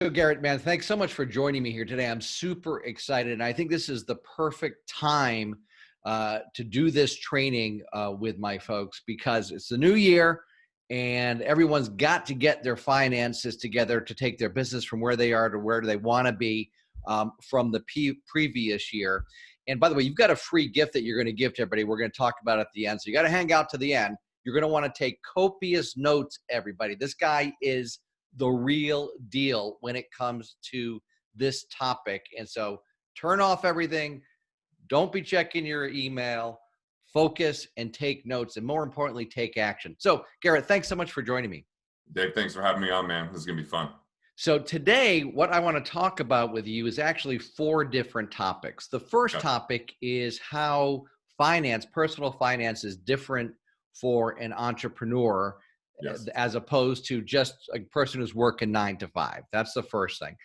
So Garrett, man, thanks so much for joining me here today. I'm super excited, and I think this is the perfect time to do this training with my folks because it's the new year, and everyone's got to get their finances together to take their business from where they are to where they want to be from the previous year. And by the way, you've got a free gift that you're going to give to everybody. We're going to talk about at the end, so you got to hang out to the end. You're going to want to take copious notes, everybody. This guy is the real deal when it comes to this topic. And so turn off everything. Don't be checking your email. Focus and take notes. And more importantly, take action. So, Garrett, thanks so much for joining me. Dave, thanks for having me on, man. This is going to be fun. So today, what I want to talk about with you is actually 4 different topics. The first topic is how personal finance is different for an entrepreneur. Yes. As opposed to just a person who's working 9 to 5. That's the first thing.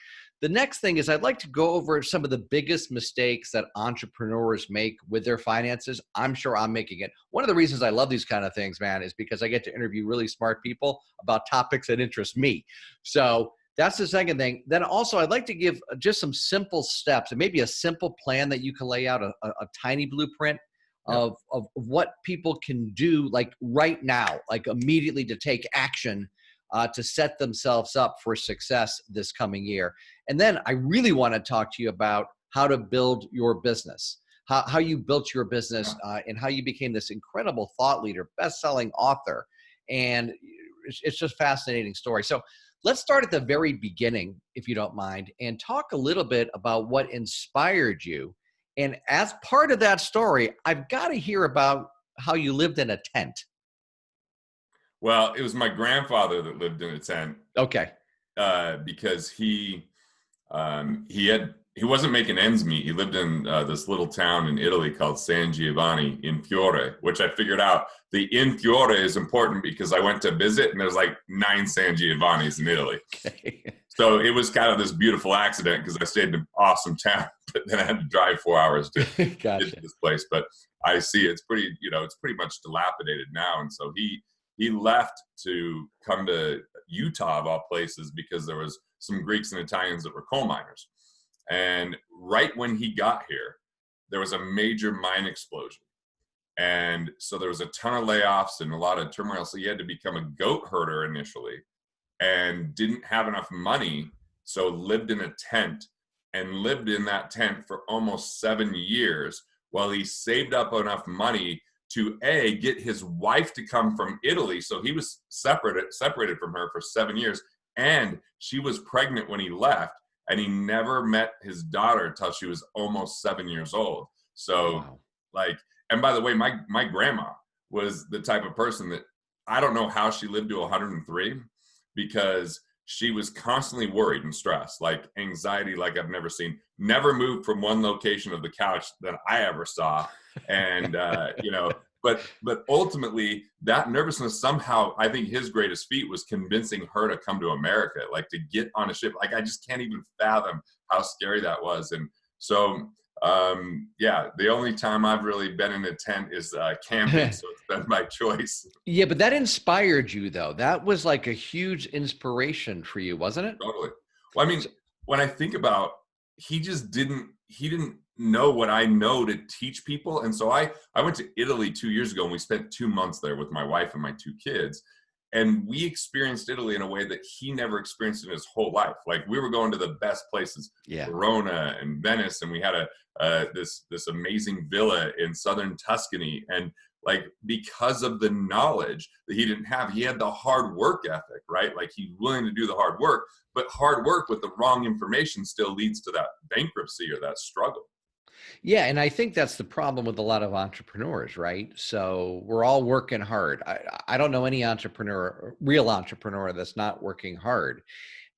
The next thing is I'd like to go over some of the biggest mistakes that entrepreneurs make with their finances. I'm sure I'm making it. One of the reasons I love these kind of things, man, is because I get to interview really smart people about topics that interest me. So that's the second thing. Then also I'd like to give just some simple steps and maybe a simple plan that you can lay out, a tiny blueprint of what people can do like right now, like immediately to take action to set themselves up for success this coming year. And then I really want to talk to you about how to build your business, how you built your business and how you became this incredible thought leader, best-selling author. And it's just a fascinating story. So let's start at the very beginning, if you don't mind, and talk a little bit about what inspired you. And as part of that story, I've got to hear about how you lived in a tent. Well, it was my grandfather that lived in a tent. Okay. Because he wasn't making ends meet. He lived in this little town in Italy called San Giovanni in Fiore, which I figured out the in Fiore is important because I went to visit and there's like 9 San Giovannis in Italy. Okay. So it was kind of this beautiful accident because I stayed in an awesome town, but then I had to drive 4 hours to get to this place. But I see it's pretty much dilapidated now. And so he left to come to Utah of all places because there was some Greeks and Italians that were coal miners. And right when he got here, there was a major mine explosion. And so there was a ton of layoffs and a lot of turmoil. So he had to become a goat herder initially and didn't have enough money. So lived in a tent and lived in that tent for almost 7 years while he saved up enough money to get his wife to come from Italy. So he was separated from her for 7 years. And she was pregnant when he left. And he never met his daughter until she was almost 7 years old. So and by the way, my grandma was the type of person that I don't know how she lived to 103 because she was constantly worried and stressed, like anxiety like I've never seen. Never moved from one location of the couch that I ever saw. And, but ultimately that nervousness somehow, I think his greatest feat was convincing her to come to America, like to get on a ship. Like, I just can't even fathom how scary that was. And so, the only time I've really been in a tent is camping. So it's been my choice. Yeah, but that inspired you though. That was like a huge inspiration for you, wasn't it? Totally. Well, I mean, when I think about, he didn't know what I know to teach people. And so I went to Italy 2 years ago and we spent 2 months there with my wife and my 2 kids. And we experienced Italy in a way that he never experienced in his whole life. Like, we were going to the best places, Verona and Venice. And we had this amazing villa in southern Tuscany. And like, because of the knowledge that he didn't have, he had the hard work ethic, right? Like, he's willing to do the hard work, but hard work with the wrong information still leads to that bankruptcy or that struggle. Yeah. And I think that's the problem with a lot of entrepreneurs, right? So we're all working hard. I don't know any real entrepreneur that's not working hard,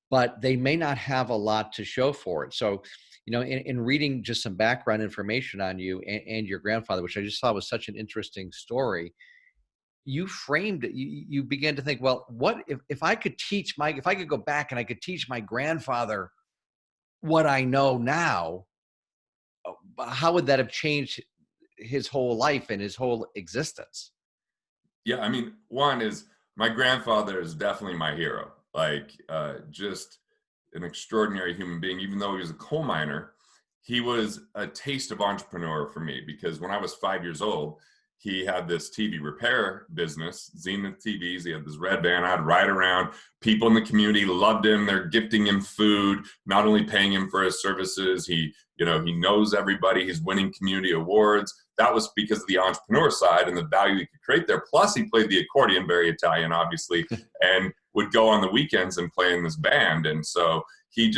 but they may not have a lot to show for it. So, in reading just some background information on you and your grandfather, which I just thought was such an interesting story, you framed it, you began to think, well, what if I could go back and I could teach my grandfather what I know now, how would that have changed his whole life and his whole existence? Yeah, I mean, one is my grandfather is definitely my hero. Like, just an extraordinary human being. Even though he was a coal miner, he was a taste of entrepreneur for me, because when I was 5 years old, he had this TV repair business, Zenith TVs. He had this red van. I'd ride around. People in the community loved him. They're gifting him food, not only paying him for his services. He knows everybody. He's winning community awards. That was because of the entrepreneur side and the value he could create there. Plus, he played the accordion, very Italian, obviously, and would go on the weekends and play in this band. And so he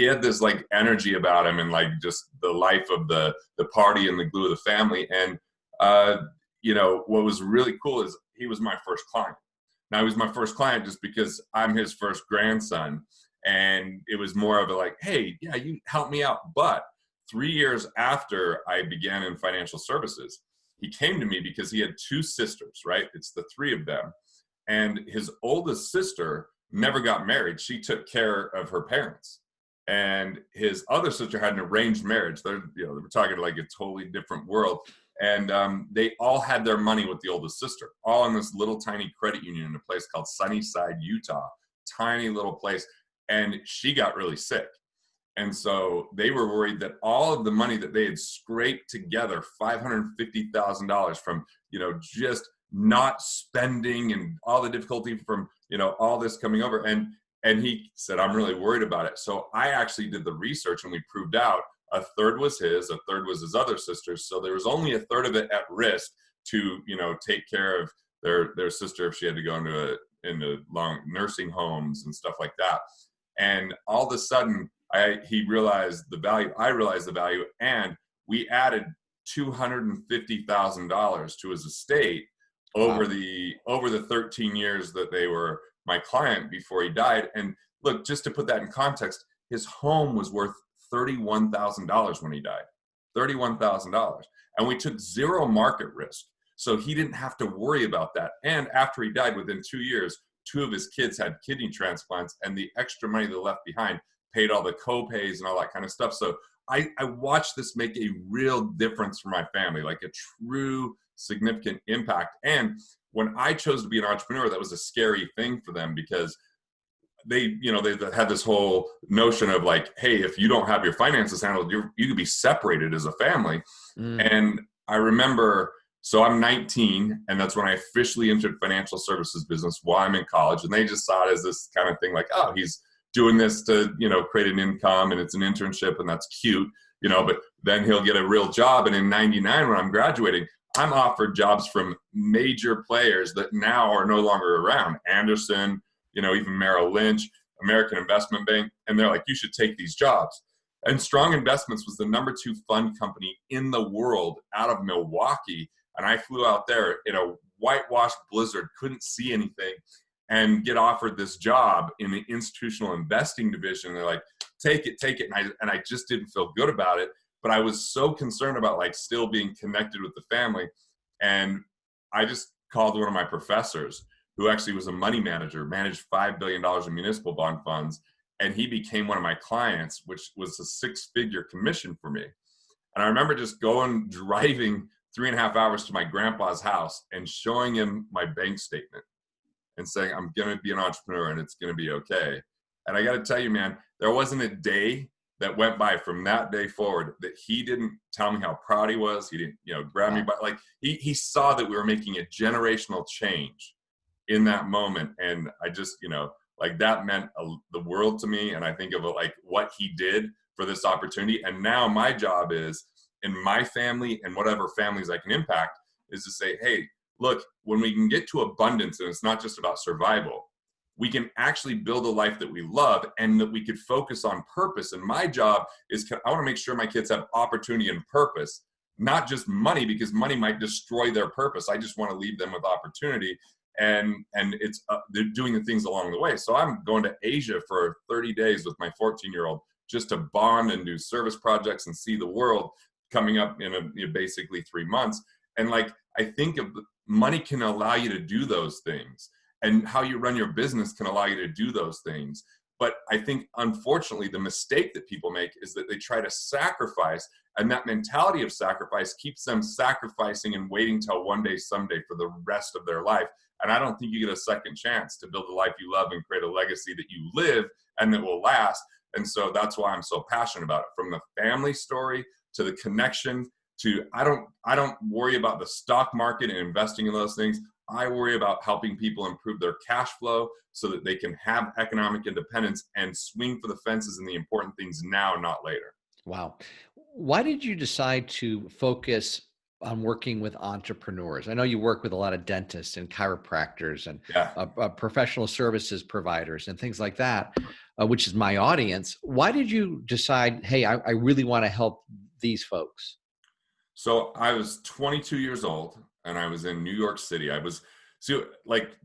had this like energy about him, and like just the life of the party and the glue of the family. And what was really cool is he was my first client. Now, he was my first client just because I'm his first grandson, and it was more of a like, hey, yeah, you help me out. But 3 years after I began in financial services, he came to me because he had two sisters, right? It's the three of them. And his oldest sister never got married. She took care of her parents. And his other sister had an arranged marriage. We're talking like a totally different world. And they all had their money with the oldest sister, all in this little tiny credit union in a place called Sunnyside, Utah, tiny little place. And she got really sick. And so they were worried that all of the money that they had scraped together, $550,000 from, just not spending and all the difficulty from, all this coming over. And he said, I'm really worried about it. So I actually did the research, and we proved out a third was his, a third was his other sister's. So there was only a third of it at risk to, take care of their sister if she had to go into long nursing homes and stuff like that. And all of a sudden, he realized the value, I realized the value, and we added $250,000 to his estate over the 13 years that they were my client before he died. And look, just to put that in context, his home was worth $31,000 when he died, $31,000. And we took zero market risk. So he didn't have to worry about that. And after he died, within 2 years, two of his kids had kidney transplants, and the extra money they left behind paid all the co-pays and all that kind of stuff. So I watched this make a real difference for my family, like a true significant impact. And when I chose to be an entrepreneur, that was a scary thing for them, because they had this whole notion of like, hey, if you don't have your finances handled, you could be separated as a family. And I remember, so I'm 19, and that's when I officially entered financial services business while I'm in college. And they just saw it as this kind of thing like, oh, he's doing this to, create an income, and it's an internship, and that's cute, but then he'll get a real job. And in 99, when I'm graduating, I'm offered jobs from major players that now are no longer around. Anderson, even Merrill Lynch, American Investment Bank. And they're like, you should take these jobs. And Strong Investments was the #2 fund company in the world out of Milwaukee. And I flew out there in a whitewashed blizzard, couldn't see anything, and get offered this job in the institutional investing division. They're like, take it. And I just didn't feel good about it. But I was so concerned about like still being connected with the family. And I just called one of my professors, who actually was a money manager, managed $5 billion in municipal bond funds. And he became one of my clients, which was a 6-figure commission for me. And I remember just driving 3.5 hours to my grandpa's house and showing him my bank statement and saying, I'm going to be an entrepreneur and it's going to be okay. And I got to tell you, man, there wasn't a day that went by from that day forward that he didn't tell me how proud he was. He didn't, grab me by, like, he saw that we were making a generational change in that moment. And I just, like that meant the world to me. And I think of it like what he did for this opportunity. And now my job is, in my family and whatever families I can impact, is to say, hey, look, when we can get to abundance, and it's not just about survival, we can actually build a life that we love and that we could focus on purpose. And my job is, I want to make sure my kids have opportunity and purpose, not just money, because money might destroy their purpose. I just want to leave them with opportunity. And it's they're doing the things along the way. So I'm going to Asia for 30 days with my 14-year-old just to bond and do service projects and see the world, coming up in basically 3 months. And like, I think of money can allow you to do those things, and how you run your business can allow you to do those things. But I think, unfortunately, the mistake that people make is that they try to sacrifice, and that mentality of sacrifice keeps them sacrificing and waiting till one day, someday for the rest of their life. And I don't think you get a second chance to build a life you love and create a legacy that you live and that will last. And so that's why I'm so passionate about it. From the family story to the connection to, I don't worry about the stock market and investing in those things. I worry about helping people improve their cash flow so that they can have economic independence and swing for the fences in the important things now, not later. Wow. Why did you decide to focus on working with entrepreneurs? I know you work with a lot of dentists and chiropractors and Yeah. professional services providers and things like that, which is my audience. Why did you decide, hey, I really want to help these folks? So I was 22 years old and I was in New York City.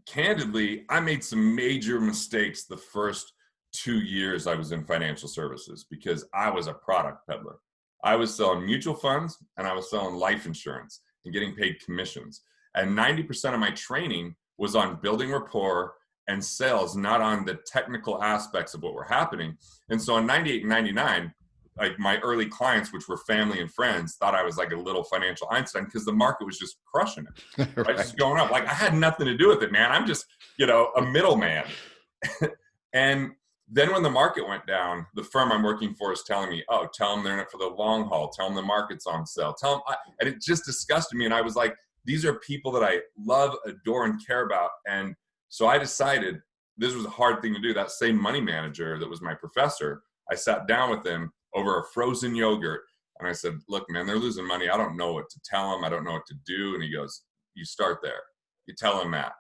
Candidly, I made some major mistakes the first 2 years I was in financial services because I was a product peddler. I was selling mutual funds and I was selling life insurance and getting paid commissions. And 90% of my training was on building rapport and sales, not on the technical aspects of what were happening. And so in 98 and 99, like my early clients, which were family and friends, thought I was like a little financial Einstein because the market was just crushing it. Right? Just going up. Like I had nothing to do with it, man. I'm just, a middleman. And then when the market went down, the firm I'm working for is telling me, oh, tell them they're in it for the long haul. Tell them the market's on sale. And it just disgusted me. And I was like, these are people that I love, adore, and care about. And so I decided this was a hard thing to do. That same money manager that was my professor, I sat down with him over a frozen yogurt. And I said, look, man, they're losing money. I don't know what to tell them. I don't know what to do. And he goes, you start there. You tell them that.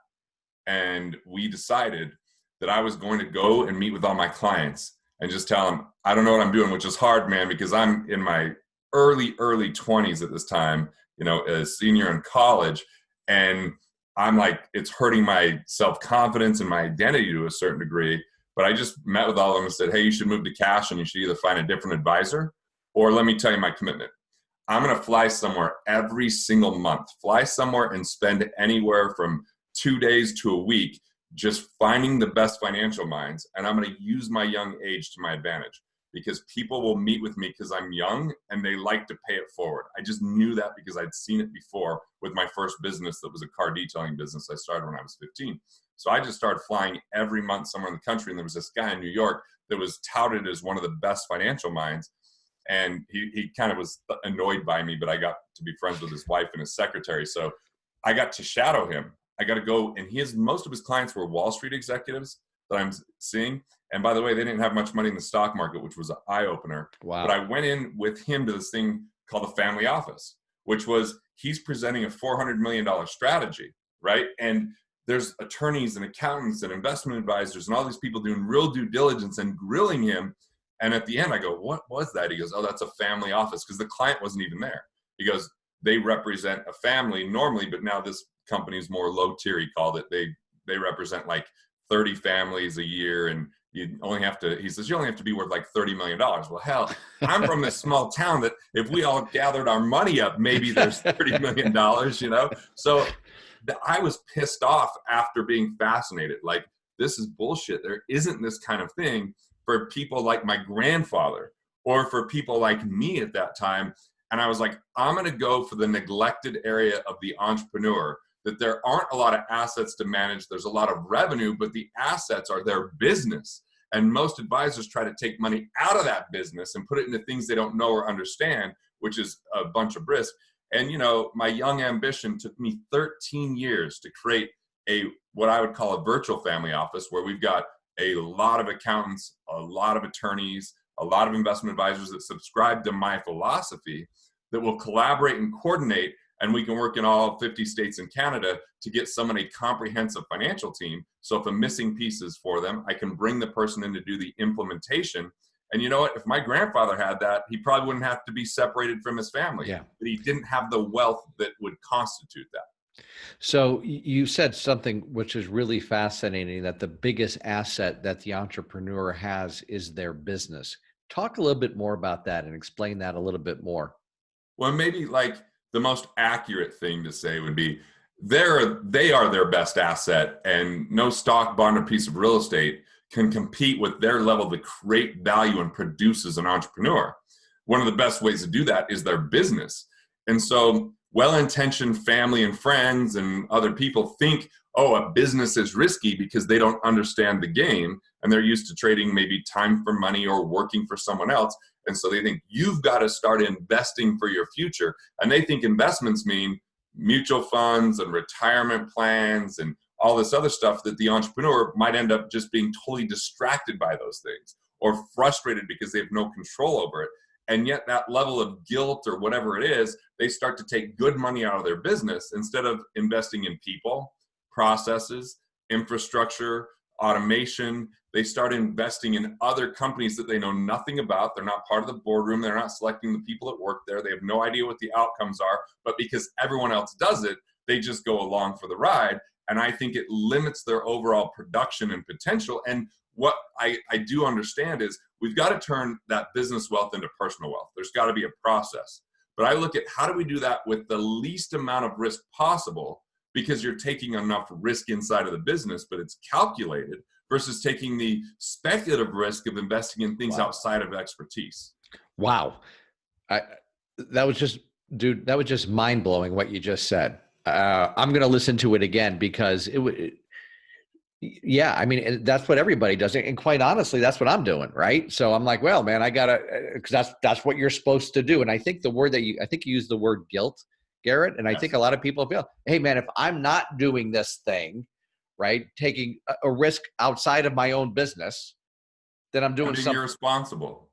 And we decided that I was going to go and meet with all my clients and just tell them, I don't know what I'm doing, which is hard, man, because I'm in my early 20s at this time, a senior in college. And I'm like, it's hurting my self-confidence and my identity to a certain degree. But I just met with all of them and said, hey, you should move to cash and you should either find a different advisor or let me tell you my commitment. I'm going to fly somewhere every single month, fly somewhere and spend anywhere from 2 days to a week just finding the best financial minds. And I'm going to use my young age to my advantage because people will meet with me because I'm young and they like to pay it forward. I just knew that because I'd seen it before with my first business that was a car detailing business I started when I was 15. So I just started flying every month somewhere in the country. And there was this guy in New York that was touted as one of the best financial minds. And he kind of was annoyed by me, but I got to be friends with his wife and his secretary. So I got to shadow him. I got to go, and most of his clients were Wall Street executives that I'm seeing. And by the way, they didn't have much money in the stock market, which was an eye opener. Wow. But I went in with him to this thing called the family office, which was he's presenting a $400 million strategy, right? And there's attorneys and accountants and investment advisors and all these people doing real due diligence and grilling him. And at the end, I go, what was that? He goes, oh, that's a family office, because the client wasn't even there. He goes, they represent a family normally, but now this company is more low tier, he called it. They represent like 30 families a year, and he says, you only have to be worth like $30 million. Well, hell, I'm from this small town that if we all gathered our money up, maybe there's $30 million, So I was pissed off after being fascinated. Like, this is bullshit. There isn't this kind of thing for people like my grandfather or for people like me at that time. And I was like, I'm going to go for the neglected area of the entrepreneur, that there aren't a lot of assets to manage. There's a lot of revenue, but the assets are their business. And most advisors try to take money out of that business and put it into things they don't know or understand, which is a bunch of risk. And, my young ambition took me 13 years to create what I would call a virtual family office, where we've got a lot of accountants, a lot of attorneys, a lot of investment advisors that subscribe to my philosophy that will collaborate and coordinate. And we can work in all 50 states and Canada to get someone a comprehensive financial team. So if a missing piece is for them, I can bring the person in to do the implementation. And you know what? If my grandfather had that, he probably wouldn't have to be separated from his family. Yeah. But he didn't have the wealth that would constitute that. So you said something which is really fascinating, that the biggest asset that the entrepreneur has is their business. Talk a little bit more about that and explain that a little bit more. Well, maybe like the most accurate thing to say would be they are their best asset, and no stock, bond, or piece of real estate can compete with their level to create value and produce as an entrepreneur. One of the best ways to do that is their business. And so well-intentioned family and friends and other people think, oh, a business is risky because they don't understand the game and they're used to trading maybe time for money or working for someone else. And so they think you've got to start investing for your future. And they think investments mean mutual funds and retirement plans and all this other stuff that the entrepreneur might end up just being totally distracted by those things or frustrated because they have no control over it. And yet that level of guilt or whatever it is, they start to take good money out of their business instead of investing in people, processes, infrastructure, automation. They start investing in other companies that they know nothing about. They're not part of the boardroom. They're not selecting the people that work there. They have no idea what the outcomes are. But because everyone else does it, they just go along for the ride. And I think it limits their overall production and potential. And what I do understand is we've got to turn that business wealth into personal wealth. There's got to be a process. But I look at how do we do that with the least amount of risk possible, because you're taking enough risk inside of the business, but it's calculated, versus taking the speculative risk of investing in things outside of expertise. Wow. That was just mind blowing what you just said. I'm going to listen to it again because yeah, I mean, that's what everybody does. And quite honestly, that's what I'm doing. Right. So I'm like, well, man, I gotta, cause that's what you're supposed to do. And I think I think you used the word guilt, Garrett. And I think a lot of people feel, hey man, if I'm not doing this thing, right, taking a risk outside of my own business, then I'm doing something irresponsible.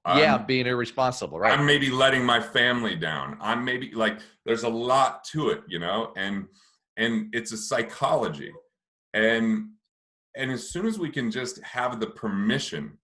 Being irresponsible, right? I'm maybe letting my family down. I'm maybe like, there's a lot to it, you know, and it's a psychology. And as soon as we can just have the permission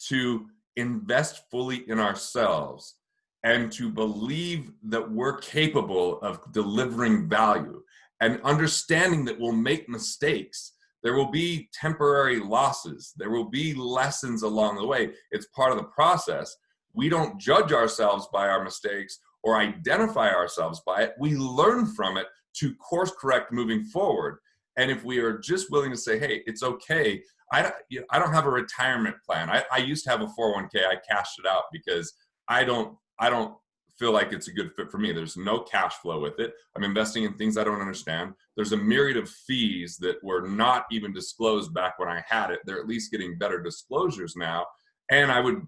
to invest fully in ourselves and to believe that we're capable of delivering value and understanding that we'll make mistakes, there will be temporary losses. There will be lessons along the way. It's part of the process. We don't judge ourselves by our mistakes or identify ourselves by it. We learn from it to course correct moving forward. And if we are just willing to say, hey, it's okay. I don't have a retirement plan. I used to have a 401k. I cashed it out because I don't feel like it's a good fit for me. There's no cash flow with it. I'm investing in things I don't understand. There's a myriad of fees that were not even disclosed back when I had it. They're at least getting better disclosures now. And I would,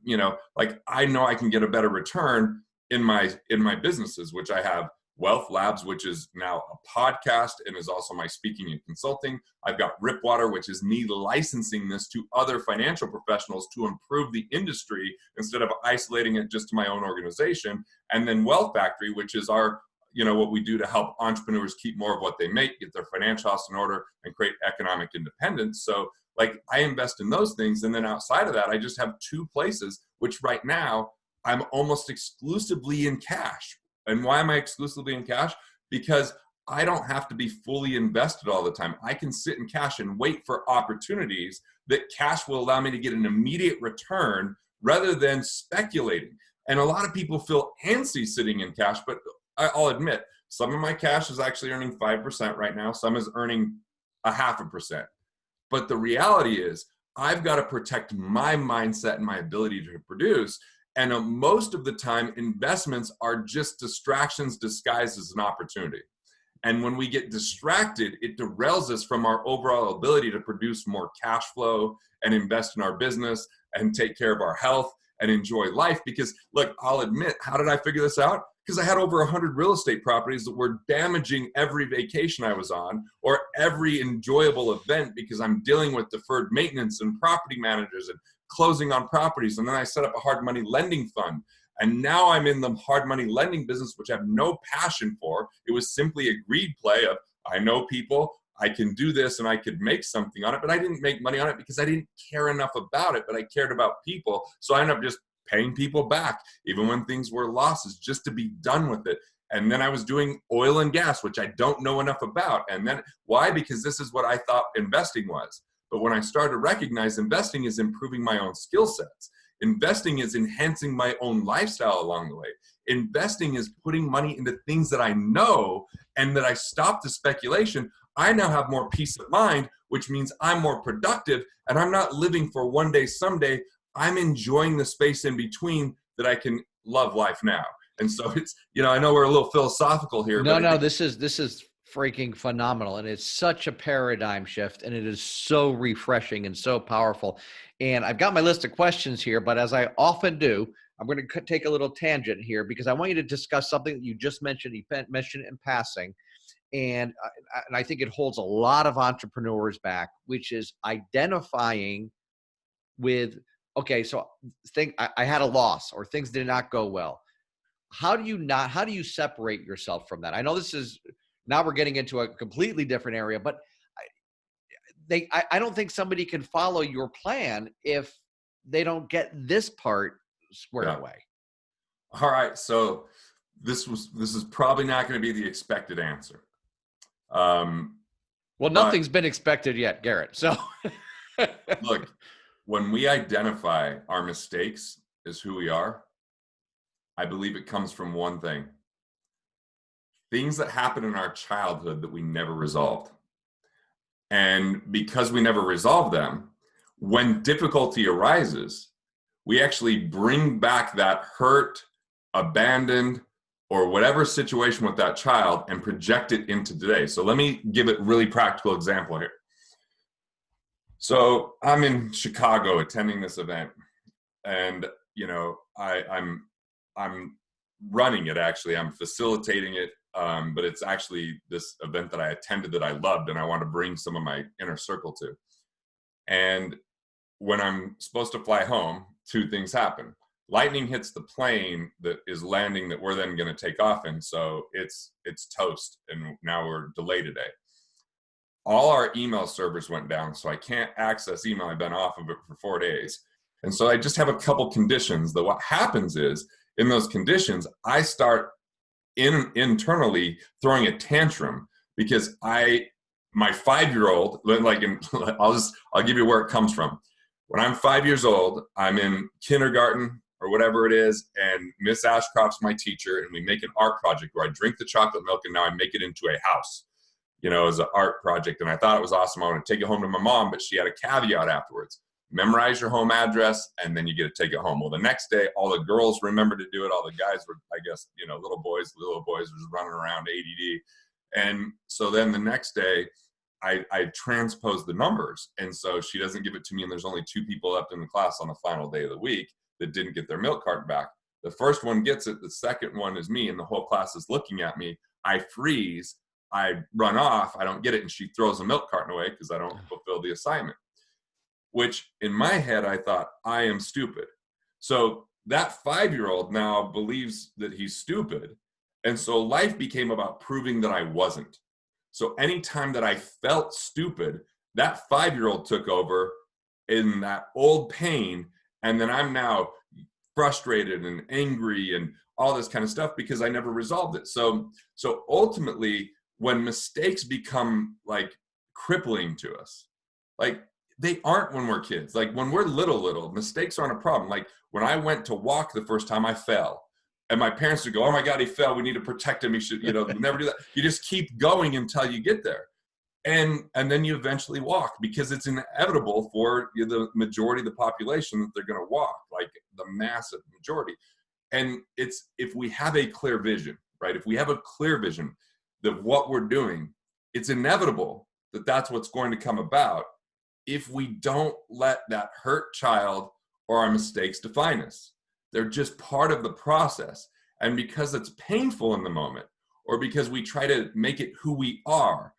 I know I can get a better return in my businesses, which I have Wealth Labs, which is now a podcast and is also my speaking and consulting. I've got Ripwater, which is me licensing this to other financial professionals to improve the industry instead of isolating it just to my own organization. And then Wealth Factory, which is our, what we do to help entrepreneurs keep more of what they make, get their financial house in order, and create economic independence. So like I invest in those things. And then outside of that, I just have two places, which right now I'm almost exclusively in cash. And why am I exclusively in cash? Because I don't have to be fully invested all the time. I can sit in cash and wait for opportunities that cash will allow me to get an immediate return rather than speculating. And a lot of people feel antsy sitting in cash, but I'll admit, some of my cash is actually earning 5% right now. Some is earning 0.5%. But the reality is I've got to protect my mindset and my ability to produce. And most of the time, investments are just distractions disguised as an opportunity. And when we get distracted, it derails us from our overall ability to produce more cash flow and invest in our business and take care of our health and enjoy life. Because look, I'll admit, how did I figure this out? Because I had over 100 real estate properties that were damaging every vacation I was on or every enjoyable event because I'm dealing with deferred maintenance and property managers and closing on properties. And then I set up a hard money lending fund. And now I'm in the hard money lending business, which I have no passion for. It was simply a greed play of, I know people, I can do this and I could make something on it, but I didn't make money on it because I didn't care enough about it, but I cared about people. So I ended up just paying people back, even when things were losses, just to be done with it. And then I was doing oil and gas, which I don't know enough about. And then why? Because this is what I thought investing was. But when I started to recognize investing is improving my own skill sets, Investing is enhancing my own lifestyle along the way. Investing is putting money into things that I know and that I stop the speculation. I now have more peace of mind, which means I'm more productive, and I'm not living for one day, someday. I'm enjoying the space in between that I can love life now. And so it's, I know we're a little philosophical here. No, this is freaking phenomenal. And it's such a paradigm shift, and it is so refreshing and so powerful. And I've got my list of questions here, but as I often do, I'm going to take a little tangent here because I want you to discuss something that you just mentioned. You mentioned in passing. And I think it holds a lot of entrepreneurs back, which is identifying with, okay, so I had a loss or things did not go well. How do you separate yourself from that? I know now we're getting into a completely different area, but I don't think somebody can follow your plan if they don't get this part squared away. All right. So this is probably not going to be the expected answer. Well, nothing's been expected yet, Garrett. So look, when we identify our mistakes as who we are, I believe it comes from one thing: things that happen in our childhood that we never resolved. And because we never resolved them, when difficulty arises, we actually bring back that hurt, abandoned, or whatever situation with that child and project it into today. So let me give it a really practical example here. So I'm in Chicago attending this event, and I'm running it. Actually, I'm facilitating it, but it's actually this event that I attended that I loved, and I want to bring some of my inner circle to. And when I'm supposed to fly home, two things happen. Lightning hits the plane that is landing that we're then going to take off in, so it's toast, and now we're delayed today. All our email servers went down, so I can't access email. I've been off of it for 4 days. And so I just have a couple conditions that what happens is, in those conditions, I start internally throwing a tantrum because my 5-year-old, I'll give you where it comes from. When I'm 5 years old, I'm in kindergarten or whatever it is, and Miss Ashcroft's my teacher, and we make an art project where I drink the chocolate milk and now I make it into a house, as an art project. And I thought it was awesome. I want to take it home to my mom, but she had a caveat afterwards: memorize your home address, and then you get to take it home. Well, the next day, all the girls remembered to do it. All the guys were, I guess, little boys were just running around ADD. And so then the next day, I transpose the numbers. And so she doesn't give it to me, and there's only 2 people left in the class on the final day of the week that didn't get their milk carton back. The first one gets it. The second one is me, and the whole class is looking at me. I freeze. I run off. I don't get it, and she throws the milk carton away because I don't fulfill the assignment. Which in my head, I thought, I am stupid. So that 5-year-old now believes that he's stupid. And so life became about proving that I wasn't. So anytime that I felt stupid, that 5-year-old took over in that old pain. And then I'm now frustrated and angry and all this kind of stuff because I never resolved it. So ultimately, when mistakes become like crippling to us, like, they aren't when we're kids. Like, when we're little, mistakes aren't a problem. Like, when I went to walk the first time, I fell. And my parents would go, "Oh my God, he fell. We need to protect him. He should, never do that." You just keep going until you get there. And then you eventually walk, because it's inevitable for the majority of the population that they're going to walk, like the massive majority. And it's, if we have a clear vision, right? If we have a clear vision that what we're doing, it's inevitable that that's what's going to come about, if we don't let that hurt child or our mistakes define us. They're just part of the process. And because it's painful in the moment, or because we try to make it who we are,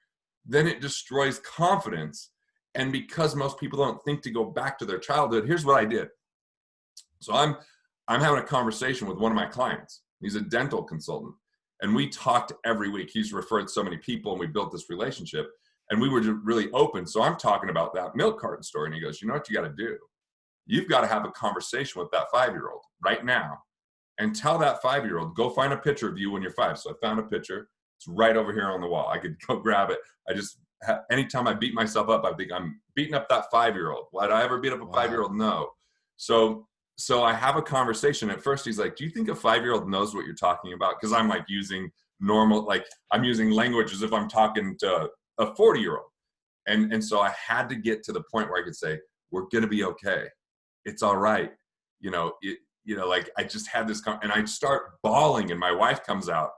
then it destroys confidence. And because most people don't think to go back to their childhood, here's what I did. So I'm having a conversation with one of my clients. He's a dental consultant, and we talked every week. He's referred so many people, and we built this relationship. And we were really open. So I'm talking about that milk carton story. And he goes, "You know what you got to do? You've got to have a conversation with that 5-year-old right now and tell that 5-year-old, go find a picture of you when you're 5. So I found a picture. It's right over here on the wall. I could go grab it. Anytime I beat myself up, I think I'm beating up that 5-year-old. Would I ever beat up a 5-year-old? No. So so I have a conversation. At first he's like, do you think a 5-year-old knows what you're talking about? Because I'm like using normal, like I'm using language as if I'm talking to a 40-year-old. And so I had to get to the point where I could say, we're going to be okay. It's all right. Like I just had this, and I start bawling, and my wife comes out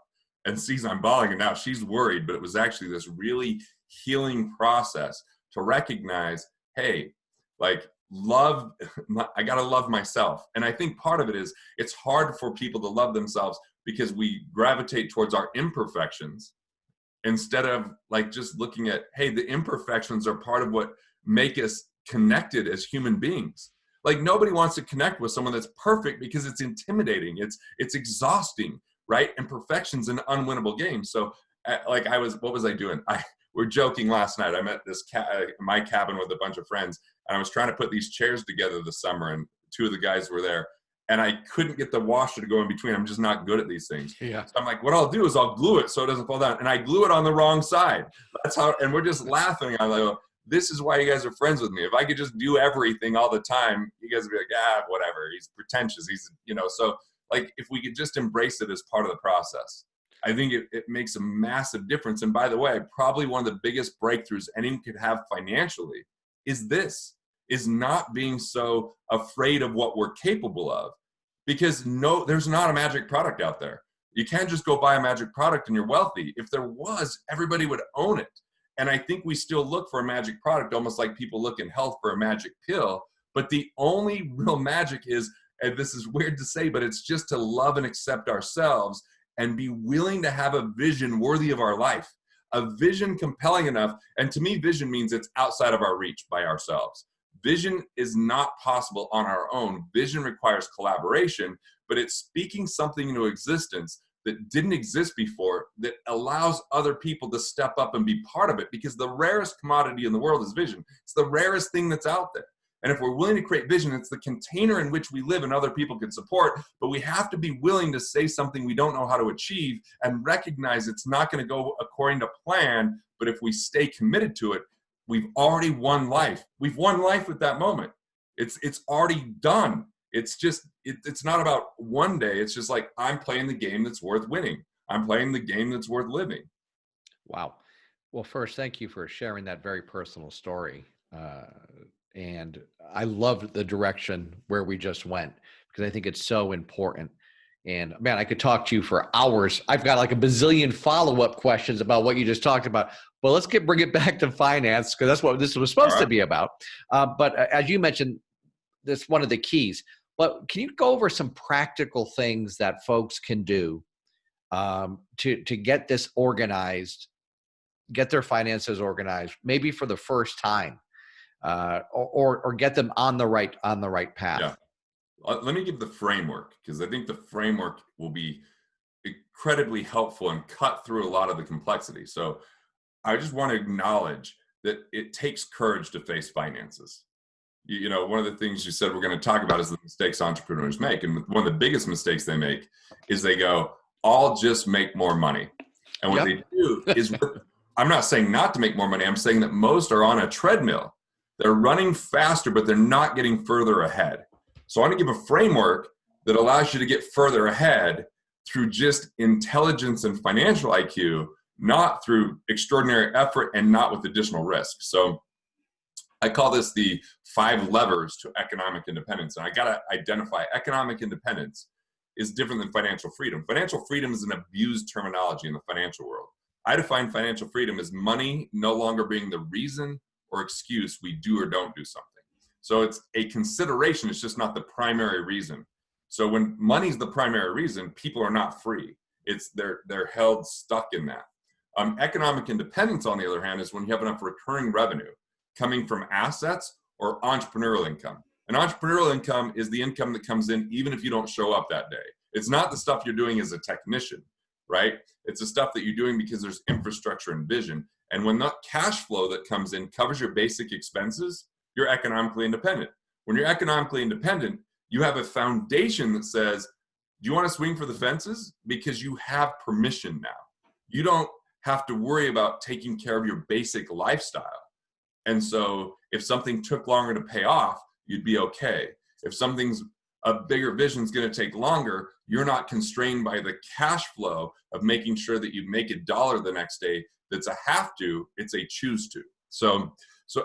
and sees I'm bawling, and now she's worried, but it was actually this really healing process to recognize, hey, like love, I got to love myself. And I think part of it is it's hard for people to love themselves because we gravitate towards our imperfections instead of like just looking at, hey, the imperfections are part of what make us connected as human beings. Like nobody wants to connect with someone that's perfect because it's intimidating. It's exhausting, right? And perfection's an unwinnable game. So what was I doing? We're joking last night. I'm at this my cabin with a bunch of friends, and I was trying to put these chairs together this summer, and 2 of the guys were there, and I couldn't get the washer to go in between. I'm just not good at these things. Yeah. So I'm like, what I'll do is I'll glue it so it doesn't fall down, and I glue it on the wrong side. That's how, and we're just laughing. I'm like, this is why you guys are friends with me. If I could just do everything all the time, you guys would be like, whatever. He's pretentious. He's, so like if we could just embrace it as part of the process, I think it makes a massive difference. And by the way, probably one of the biggest breakthroughs anyone could have financially is not being so afraid of what we're capable of, because there's not a magic product out there. You can't just go buy a magic product and you're wealthy. If there was, everybody would own it. And I think we still look for a magic product, almost like people look in health for a magic pill. But the only real magic is, and this is weird to say, but it's just to love and accept ourselves and be willing to have a vision worthy of our life, a vision compelling enough. And to me, vision means it's outside of our reach by ourselves. Vision is not possible on our own. Vision requires collaboration, but it's speaking something into existence that didn't exist before, that allows other people to step up and be part of it, because the rarest commodity in the world is vision. It's the rarest thing that's out there. And if we're willing to create vision, it's the container in which we live and other people can support, but we have to be willing to say something we don't know how to achieve and recognize it's not going to go according to plan, but if we stay committed to it, we've already won life. We've won life at that moment. It's already done. It's just, it's not about one day. It's just like, I'm playing the game that's worth winning. I'm playing the game that's worth living. Wow. Well, first, thank you for sharing that very personal story. And I loved the direction where we just went, because I think it's so important. And man, I could talk to you for hours. I've got like a bazillion follow-up questions about what you just talked about. But let's bring it back to finance, because that's what this was supposed to be about. But as you mentioned, that's one of the keys. But can you go over some practical things that folks can do to get this organized, get their finances organized, maybe for the first time, or get them on the right path? Yeah. Let me give the framework, because I think the framework will be incredibly helpful and cut through a lot of the complexity. So I just want to acknowledge that it takes courage to face finances. One of the things you said we're going to talk about is the mistakes entrepreneurs make. And one of the biggest mistakes they make is they go, I'll just make more money. And what they do is, I'm not saying not to make more money. I'm saying that most are on a treadmill. They're running faster, but they're not getting further ahead. So I want to give a framework that allows you to get further ahead through just intelligence and financial IQ, not through extraordinary effort and not with additional risk. So I call this the 5 levers to economic independence. And I got to identify economic independence is different than financial freedom. Financial freedom is an abused terminology in the financial world. I define financial freedom as money no longer being the reason or excuse we do or don't do something. So it's a consideration. It's just not the primary reason. So when money's the primary reason, people are not free. They're held stuck in that. Economic independence, on the other hand, is when you have enough recurring revenue coming from assets or entrepreneurial income. And entrepreneurial income is the income that comes in even if you don't show up that day. It's not the stuff you're doing as a technician, right? It's the stuff that you're doing because there's infrastructure and vision. And when that cash flow that comes in covers your basic expenses, you're economically independent. When you're economically independent, you have a foundation that says, do you want to swing for the fences? Because you have permission now. You don't have to worry about taking care of your basic lifestyle. And so if something took longer to pay off, you'd be okay. If something's a bigger vision is going to take longer. You're not constrained by the cash flow of making sure that you make $1 the next day. That's a have to, it's a choose to. So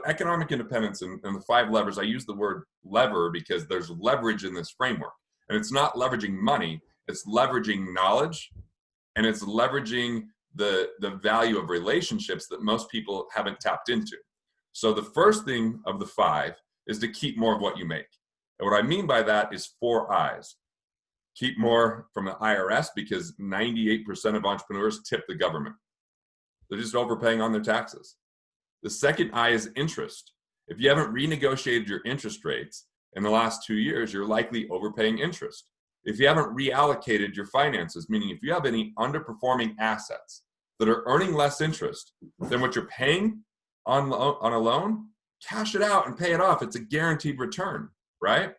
economic independence and the 5 levers, I use the word lever because there's leverage in this framework. And it's not leveraging money, it's leveraging knowledge, and it's leveraging the value of relationships that most people haven't tapped into. So the first thing of the 5 is to keep more of what you make. And what I mean by that is 4 I's. Keep more from the IRS, because 98% of entrepreneurs tip the government. They're just overpaying on their taxes. The second I is interest. If you haven't renegotiated your interest rates in the last 2 years, you're likely overpaying interest. If you haven't reallocated your finances, meaning if you have any underperforming assets that are earning less interest than what you're paying on a loan, cash it out and pay it off. It's a guaranteed return, right?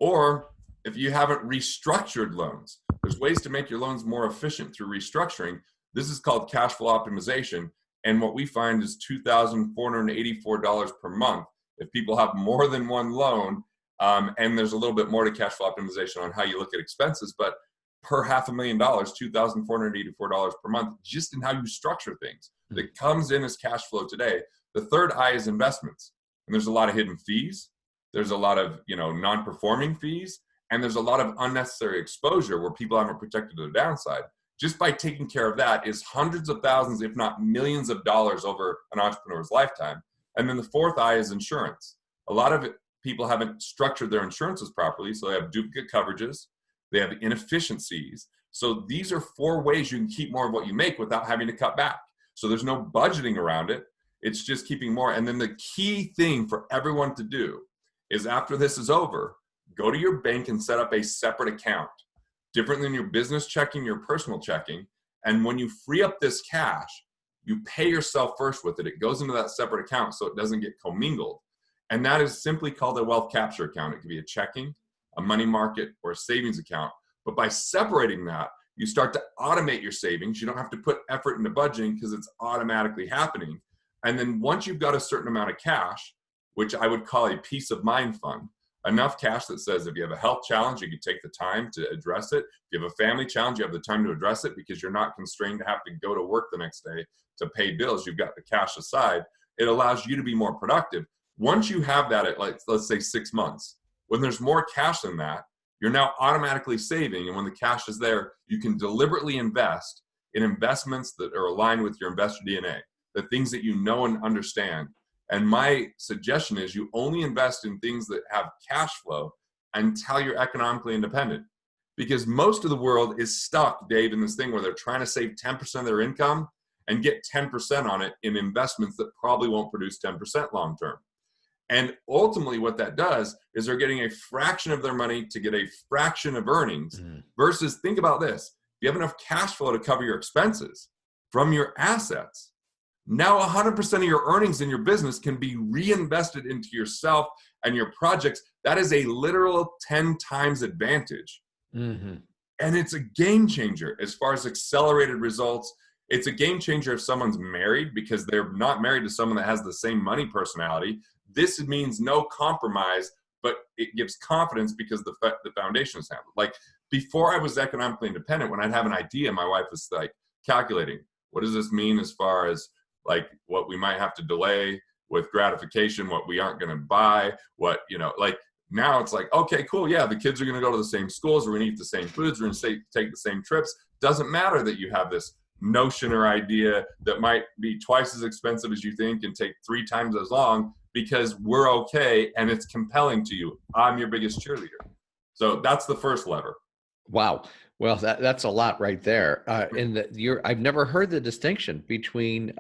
Or if you haven't restructured loans, there's ways to make your loans more efficient through restructuring. This is called cash flow optimization. And what we find is $2,484 per month if people have more than one loan. And there's a little bit more to cash flow optimization on how you look at expenses, but per $500,000, $2,484 per month, just in how you structure things that comes in as cash flow today. The third I is investments. And there's a lot of hidden fees. There's a lot of, non-performing fees, and there's a lot of unnecessary exposure where people haven't protected their downside. Just by taking care of that is hundreds of thousands, if not millions of dollars over an entrepreneur's lifetime. And then the fourth I is insurance. A lot of people haven't structured their insurances properly, so they have duplicate coverages, they have inefficiencies. So these are 4 ways you can keep more of what you make without having to cut back. So there's no budgeting around it. It's just keeping more. And then the key thing for everyone to do is, after this is over, go to your bank and set up a separate account, different than your business checking, your personal checking. And when you free up this cash, you pay yourself first with it. It goes into that separate account so it doesn't get commingled. And that is simply called a wealth capture account. It could be a checking, a money market, or a savings account. But by separating that, you start to automate your savings. You don't have to put effort into budgeting because it's automatically happening. And then once you've got a certain amount of cash, which I would call a peace of mind fund, enough cash that says if you have a health challenge, you can take the time to address it. If you have a family challenge, you have the time to address it because you're not constrained to have to go to work the next day to pay bills. You've got the cash aside. It allows you to be more productive. Once you have that at, let's say 6 months, when there's more cash than that, you're now automatically saving. And when the cash is there, you can deliberately invest in investments that are aligned with your investor DNA, the things that you know and understand. And my suggestion is you only invest in things that have cash flow until you're economically independent. Because most of the world is stuck, Dave, in this thing where they're trying to save 10% of their income and get 10% on it in investments that probably won't produce 10% long term. And ultimately what that does is they're getting a fraction of their money to get a fraction of earnings versus, think about this, if you have enough cash flow to cover your expenses from your assets, now 100% of your earnings in your business can be reinvested into yourself and your projects. That is a literal 10 times advantage. And it's a game changer as far as accelerated results. It's a game changer if someone's married because they're not married to someone that has the same money personality. This means no compromise, but it gives confidence because the foundation is handled. Like, before I was economically independent, when I'd have an idea, my wife was like calculating, what does this mean as far as like what we might have to delay with gratification, what we aren't going to buy, what, like now it's like, okay, cool. Yeah. The kids are going to go to the same schools. We're going to eat the same foods. We're going to take the same trips. Doesn't matter that you have this notion or idea that might be twice as expensive as you think and take 3 times as long, because we're okay and it's compelling to you. I'm your biggest cheerleader. So that's the first lever. Wow. Well, that's a lot right there. I've never heard the distinction between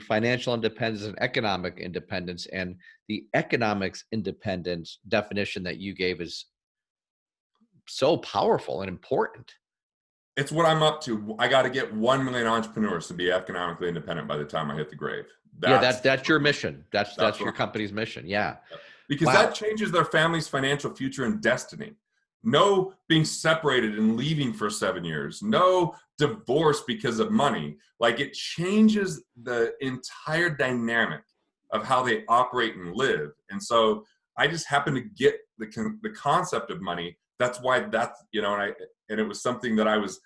financial independence and economic independence, and the economics independence definition that you gave is so powerful and important. It's what I'm up to. I got to get 1 million entrepreneurs to be economically independent by the time I hit the grave. That's your mission. That's your company's mission. Yeah. Because that changes their family's financial future and destiny. No being separated and leaving for 7 years. No divorce because of money. Like, it changes the entire dynamic of how they operate and live. And so I just happen to get the concept of money. That's why that's, and it was something that I was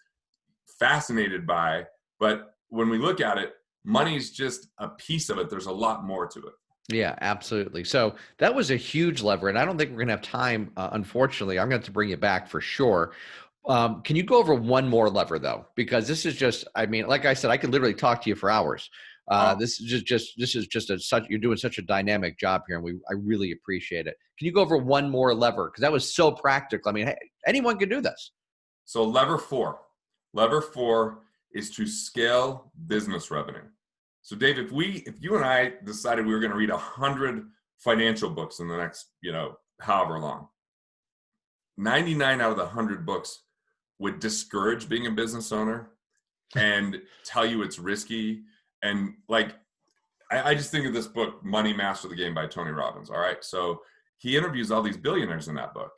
fascinated by. But when we look at it, money's just a piece of it. There's a lot more to it. Yeah, absolutely. So that was a huge lever, and I don't think we're going to have time. Unfortunately, I'm going to have to bring you back for sure. Can you go over one more lever though? Because this is just, I mean, like I said, I could literally talk to you for hours. This is such, you're doing such a dynamic job here, and I really appreciate it. Can you go over one more lever? Because that was so practical. I mean, hey, anyone can do this. So lever four is to scale business revenue. So Dave, if you and I decided we were going to read 100 financial books in the next, however long, 99 out of the 100 books would discourage being a business owner and tell you it's risky. And like, I just think of this book, Money Master the Game by Tony Robbins. All right. So he interviews all these billionaires in that book.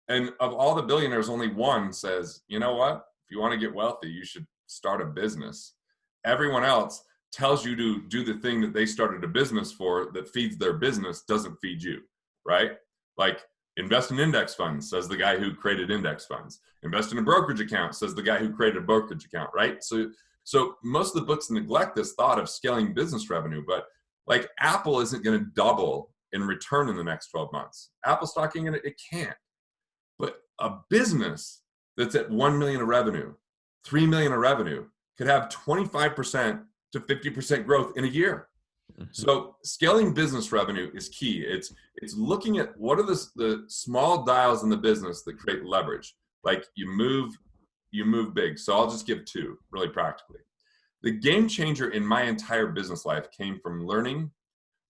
And of all the billionaires, only one says, you know what? If you want to get wealthy, you should start a business. Everyone else tells you to do the thing that they started a business for that feeds their business, doesn't feed you, right? Like invest in index funds, says the guy who created index funds. Invest in a brokerage account, says the guy who created a brokerage account, right? So most of the books neglect this thought of scaling business revenue, but like Apple isn't going to double in return in the next 12 months. Apple stocking, it can't. But a business that's at 1 million of revenue, 3 million of revenue could have 25% to 50% growth in a year. Mm-hmm. So scaling business revenue is key. It's looking at what are the small dials in the business that create leverage. Like you move big. So I'll just give two really practically. The game changer in my entire business life came from learning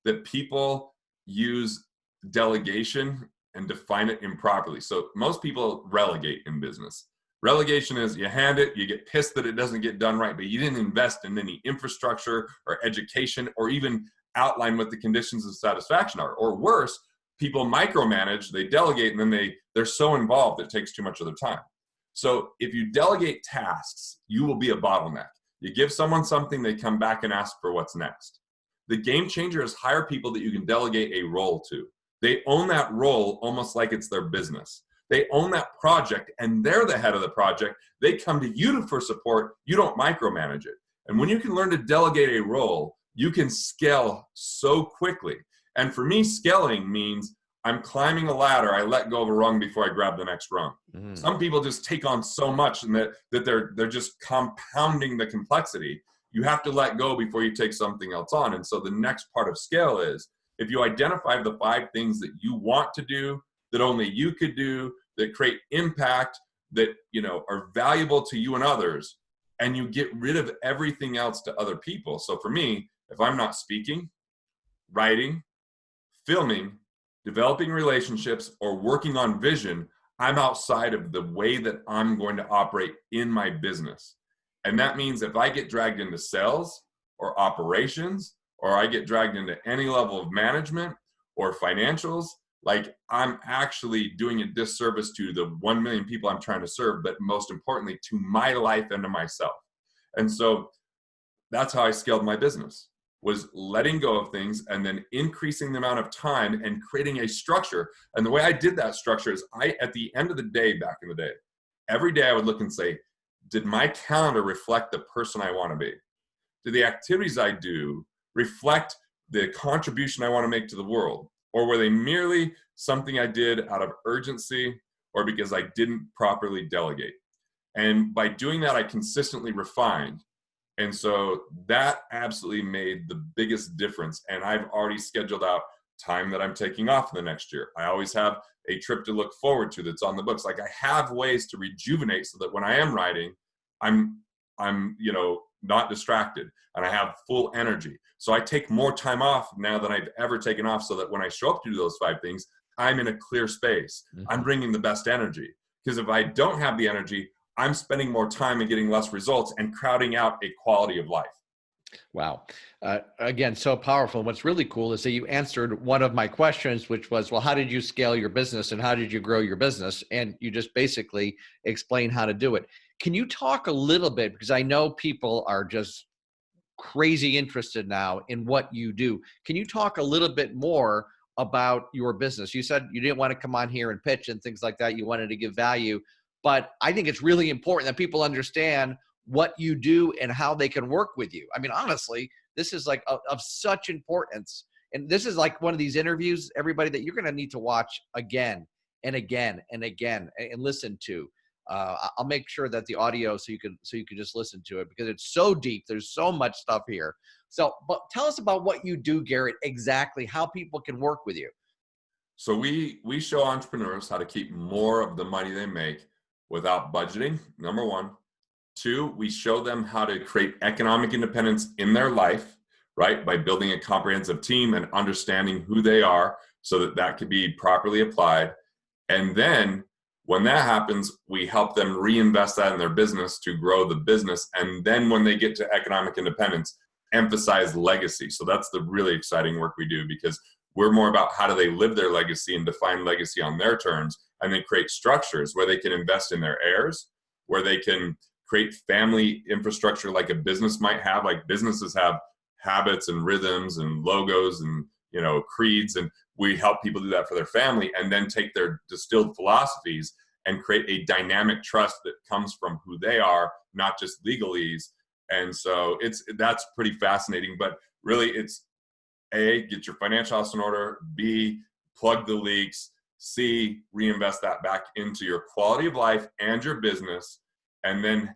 that people use delegation and define it improperly. So most people relegate in business. Relegation is you hand it, you get pissed that it doesn't get done right, but you didn't invest in any infrastructure or education or even outline what the conditions of satisfaction are. Or worse, people micromanage, they delegate, and then they're so involved it takes too much of their time. So if you delegate tasks, you will be a bottleneck. You give someone something, they come back and ask for what's next. The game changer is hire people that you can delegate a role to. They own that role almost like it's their business. They own that project and they're the head of the project. They come to you for support. You don't micromanage it. And when you can learn to delegate a role, you can scale so quickly. And for me, scaling means I'm climbing a ladder. I let go of a rung before I grab the next rung. Mm-hmm. Some people just take on so much and that they're just compounding the complexity. You have to let go before you take something else on. And so the next part of scale is if you identify the 5 things that you want to do, that only you could do, that create impact, that are valuable to you and others, and you get rid of everything else to other people. So for me, if I'm not speaking, writing, filming, developing relationships, or working on vision, I'm outside of the way that I'm going to operate in my business. And that means if I get dragged into sales or operations, or I get dragged into any level of management or financials, like I'm actually doing a disservice to the 1 million people I'm trying to serve, but most importantly, to my life and to myself. And so that's how I scaled my business, was letting go of things and then increasing the amount of time and creating a structure. And the way I did that structure is at the end of the day, back in the day, every day I would look and say, did my calendar reflect the person I want to be? Do the activities I do reflect the contribution I want to make to the world? Or were they merely something I did out of urgency or because I didn't properly delegate? And by doing that, I consistently refined. And so that absolutely made the biggest difference. And I've already scheduled out time that I'm taking off in the next year. I always have a trip to look forward to that's on the books. Like I have ways to rejuvenate so that when I am writing, I'm not distracted and I have full energy. So I take more time off now than I've ever taken off so that when I show up to do those 5 things, I'm in a clear space. Mm-hmm. I'm bringing the best energy. Because if I don't have the energy, I'm spending more time and getting less results and crowding out a quality of life. Wow. Again, so powerful. And what's really cool is that you answered one of my questions, which was, well, how did you scale your business and how did you grow your business? And you just basically explain how to do it. Can you talk a little bit, because I know people are just crazy interested now in what you do. Can you talk a little bit more about your business. You said you didn't want to come on here and pitch and things like that. You wanted to give value, but I think it's really important that people understand what you do and how they can work with you. I mean, honestly, this is like of such importance. And this is like one of these interviews, everybody, that you're going to need to watch again and again and again and listen to. I'll make sure that the audio so you can just listen to it, because it's so deep. There's so much stuff here. So, but tell us about what you do, Garrett, exactly how people can work with you. So we show entrepreneurs how to keep more of the money they make without budgeting, number one. Two, we show them how to create economic independence in their life, right? By building a comprehensive team and understanding who they are so that that could be properly applied. And then when that happens, we help them reinvest that in their business to grow the business. And then when they get to economic independence, emphasize legacy. So that's the really exciting work we do, because we're more about how do they live their legacy and define legacy on their terms, and then create structures where they can invest in their heirs, where they can create family infrastructure like a business might have. Like businesses have habits and rhythms and logos and, you know, creeds, and we help people do that for their family, and then take their distilled philosophies and create a dynamic trust that comes from who they are, not just legalese. And so that's pretty fascinating. But really, it's A, get your financial house in order, B, plug the leaks, C, reinvest that back into your quality of life and your business, and then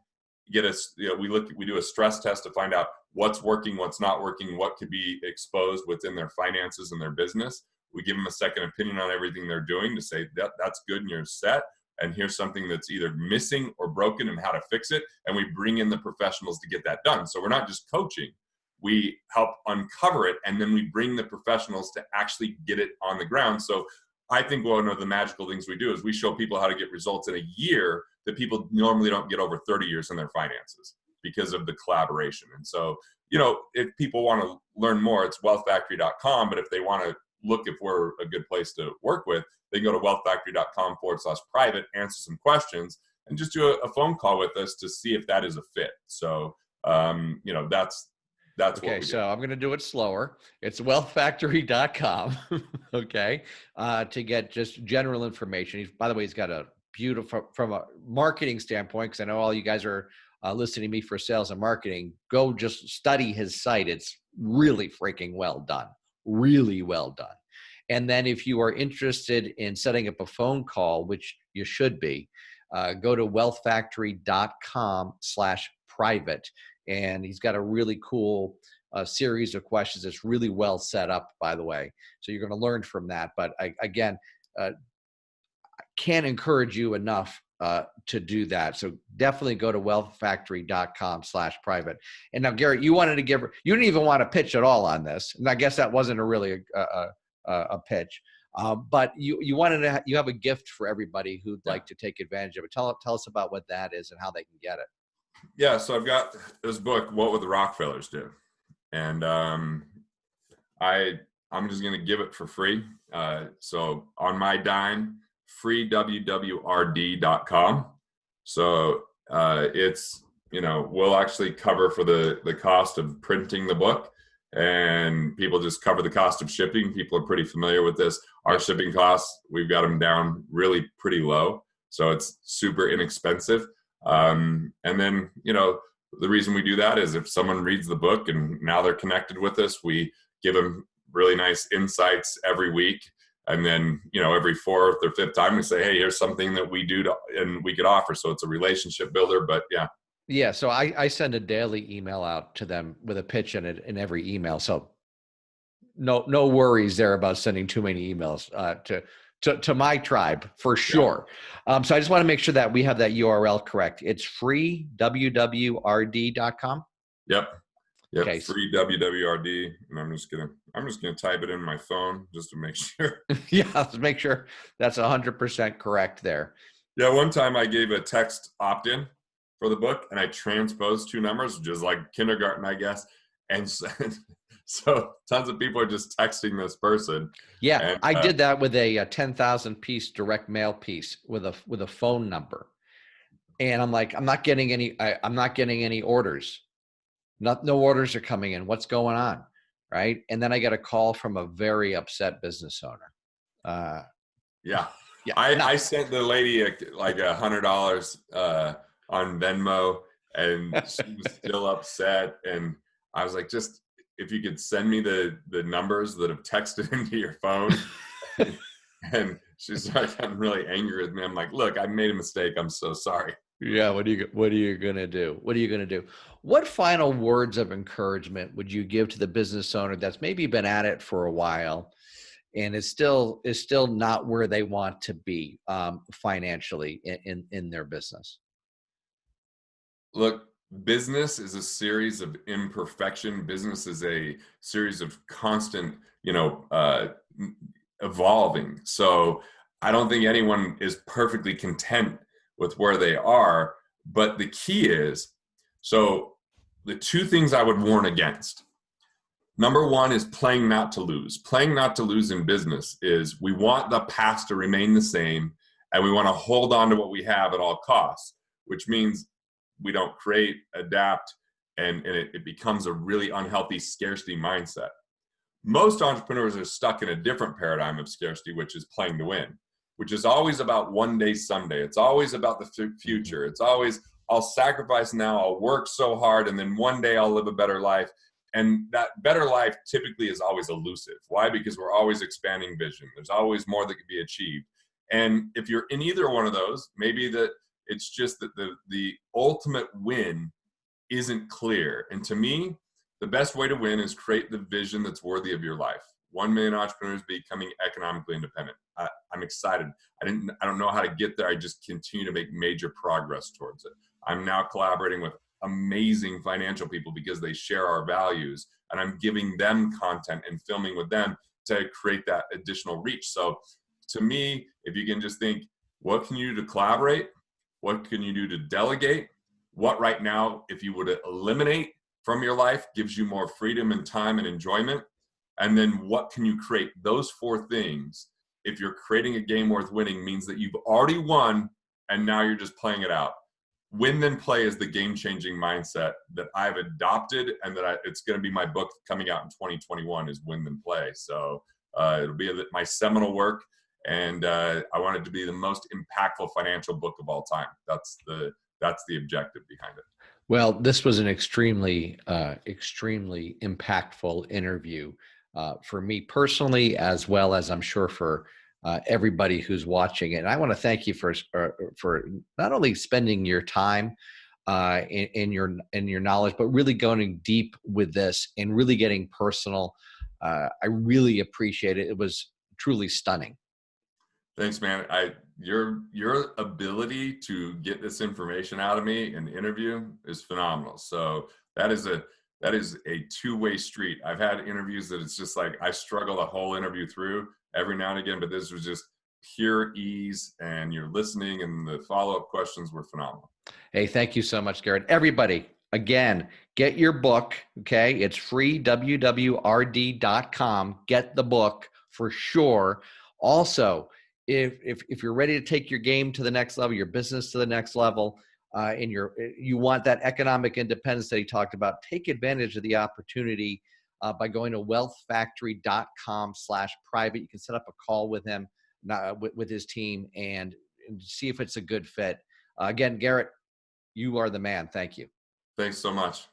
get us, you know, we do a stress test to find out what's working, what's not working, what could be exposed within their finances and their business. We give them a second opinion on everything they're doing to say that that's good and you're set, and here's something that's either missing or broken and how to fix it. And we bring in the professionals to get that done. So we're not just coaching, we help uncover it, and then we bring the professionals to actually get it on the ground. So I think one of the magical things we do is we show people how to get results in a year that people normally don't get over 30 years in their finances because of the collaboration. And so, you know, if people want to learn more, it's wealthfactory.com. But if they want to look if we're a good place to work with, they can go to wealthfactory.com/private, answer some questions, and just do a phone call with us to see if that is a fit. So, you know, that's okay, what we so do. I'm going to do it slower. It's wealthfactory.com, okay, to get just general information. By the way, he's got a beautiful, from a marketing standpoint, because I know all you guys are listening to me for sales and marketing, go just study his site. It's really freaking well done, really well done. And then if you are interested in setting up a phone call, which you should be, go to wealthfactory.com/private. And he's got a really cool series of questions. It's really well set up, by the way. So you're going to learn from that. But I can't encourage you enough to do that. So definitely go to wealthfactory.com/private. And now, Garrett, you didn't even want to pitch at all on this. And I guess that wasn't a pitch. But you have a gift for everybody who'd like to take advantage of it. Tell us about what that is and how they can get it. Yeah, so I've got this book, What Would the Rockefellers Do? And I'm just going to give it for free. So on my dime, freewwrd.com. So it's, you know, we'll actually cover for the cost of printing the book, and people just cover the cost of shipping. People are pretty familiar with this. Our shipping costs, we've got them down really pretty low. So it's super inexpensive. And then, you know, the reason we do that is if someone reads the book and now they're connected with us, we give them really nice insights every week. And then, you know, every fourth or fifth time we say, hey, here's something that we do and we could offer. So it's a relationship builder, but yeah. Yeah. So I send a daily email out to them with a pitch in it in every email. So no worries there about sending too many emails to my tribe for sure. Yeah. So I just want to make sure that we have that URL correct. It's freewwrd.com. Yep. Okay. Free WWRD. And I'm just gonna type it in my phone just to make sure. Yeah, let's make sure that's 100% correct there. Yeah, one time I gave a text opt-in for the book and I transposed two numbers, just like kindergarten, I guess. And so tons of people are just texting this person. Yeah, and, I did that with a 10,000 piece direct mail piece with a phone number. And I'm like, I'm not getting any orders. No orders are coming in. What's going on? right? And then I get a call from a very upset business owner. Yeah. Yeah, I sent the lady like $100 on Venmo, and she was still upset. And I was like, just if you could send me the numbers that have texted into your phone. And she's like, I'm really angry with me. I'm like, look, I made a mistake. I'm so sorry. yeah. What are you gonna do? What are you gonna do? What final words of encouragement would you give to the business owner that's maybe been at it for a while and is still not where they want to be financially in their business? Look, business is a series of imperfection. Business is a series of constant, evolving. So I don't think anyone is perfectly content with where they are. But the key is, so the two things I would warn against. Number one is playing not to lose. Playing not to lose in business is we want the past to remain the same, and we want to hold on to what we have at all costs, which means we don't create, adapt, and it becomes a really unhealthy scarcity mindset. Most entrepreneurs are stuck in a different paradigm of scarcity, which is playing to win, which is always about one day, someday. It's always about the future. It's always, I'll sacrifice now, I'll work so hard, and then one day I'll live a better life. And that better life typically is always elusive. Why? Because we're always expanding vision. There's always more that can be achieved. And if you're in either one of those, maybe that it's just that the ultimate win isn't clear. And to me, the best way to win is create the vision that's worthy of your life. 1 million entrepreneurs becoming economically independent. I'm excited. I don't know how to get there. I just continue to make major progress towards it. I'm now collaborating with amazing financial people because they share our values, and I'm giving them content and filming with them to create that additional reach. So to me, if you can just think, what can you do to collaborate? What can you do to delegate? What right now, if you were to eliminate from your life, gives you more freedom and time and enjoyment? And then what can you create? Those four things, if you're creating a game worth winning, means that you've already won and now you're just playing it out. Win then play is the game-changing mindset that I've adopted, and that it's going to be my book coming out in 2021 is Win then Play. So it'll be my seminal work, and I want it to be the most impactful financial book of all time. That's the objective behind it. Well, this was an extremely impactful interview for me personally, as well as I'm sure for everybody who's watching it. And I want to thank you for not only spending your time in your knowledge, but really going deep with this and really getting personal. I really appreciate it. It was truly stunning. Thanks, man. Your ability to get this information out of me in the interview is phenomenal. So that is a two-way street. I've had interviews that it's just like I struggle the whole interview through every now and again, but this was just pure ease, and you're listening, and the follow-up questions were phenomenal. Hey, thank you so much, Garrett. Everybody, again, get your book, okay? It's free, wwrd.com. Get the book for sure. Also, if you're ready to take your game to the next level, your business to the next level, and you want that economic independence that he talked about, take advantage of the opportunity by going to wealthfactory.com/private. You can set up a call with him, with his team, and see if it's a good fit. Again, Garrett, you are the man. Thank you. Thanks so much.